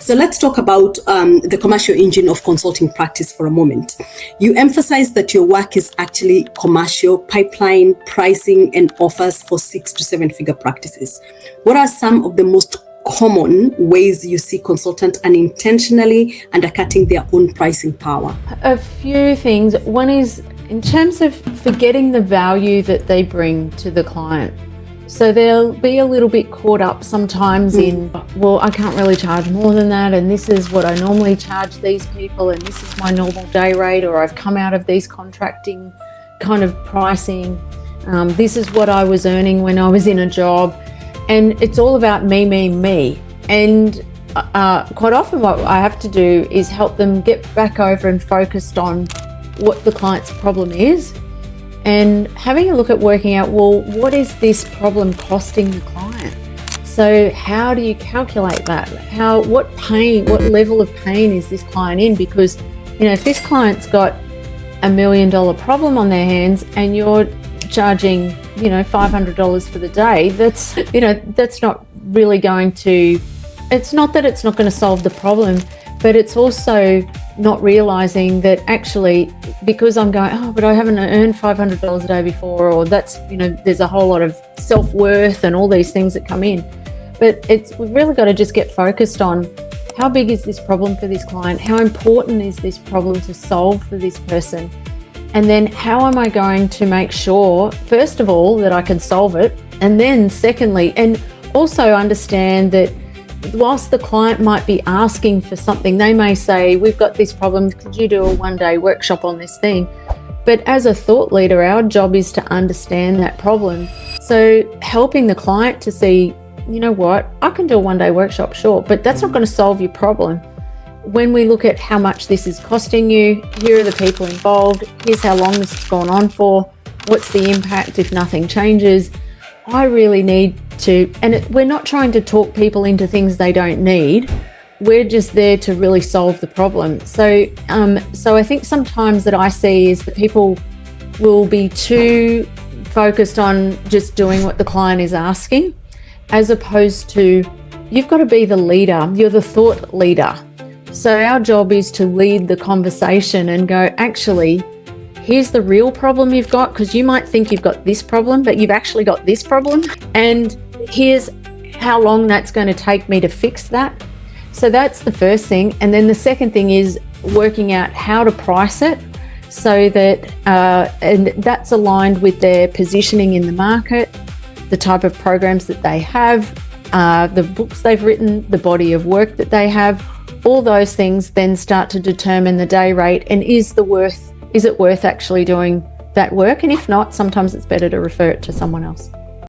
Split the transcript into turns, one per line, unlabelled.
So let's talk about the commercial engine of consulting practice for a moment. You emphasize that your work is actually commercial, pipeline, pricing, and offers for 6 to 7 figure practices. What are some of the most common ways you see consultants unintentionally undercutting their own pricing power?
A few things. One is in terms of forgetting the value that they bring to the client. So they'll be a little bit caught up sometimes in, well, I can't really charge more than that, and this is what I normally charge these people, and this is my normal day rate, or I've come out of these contracting kind of pricing. This is what I was earning when I was in a job. And it's all about me. And quite often what I have to do is help them get back over and focused on what the client's problem is, and having a look at working out, well, what is this problem costing the client? So how do you calculate that? What level of pain is this client in? Because, if this client's got $1 million problem on their hands and you're charging, $500 for the day, that's not really going to, it's not that it's not going to solve the problem, but it's also not realizing that actually, because I'm going, but I haven't earned $500 a day before, or that's, there's a whole lot of self-worth and all these things that come in. But we've really got to just get focused on how big is this problem for this client? How important is this problem to solve for this person? And then how am I going to make sure, first of all, that I can solve it? And then secondly, and also understand that whilst the client might be asking for something, they may say, we've got this problem, could you do a one-day workshop on this thing? But as a thought leader, our job is to understand that problem. So helping the client to see, what, I can do a one-day workshop, sure, but that's not going to solve your problem. When we look at how much this is costing you, here are the people involved, here's how long this has gone on for, what's the impact if nothing changes. I really need to, and we're not trying to talk people into things they don't need. We're just there to really solve the problem. So I think sometimes that I see is that people will be too focused on just doing what the client is asking, as opposed to, you've got to be the leader, you're the thought leader. So our job is to lead the conversation and go, actually, here's the real problem you've got, because you might think you've got this problem, but you've actually got this problem. And here's how long that's going to take me to fix that. So that's the first thing. And then the second thing is working out how to price it so that, and that's aligned with their positioning in the market, the type of programs that they have, the books they've written, the body of work that they have. All those things then start to determine the day rate, and is it worth actually doing that work? And if not, sometimes it's better to refer it to someone else.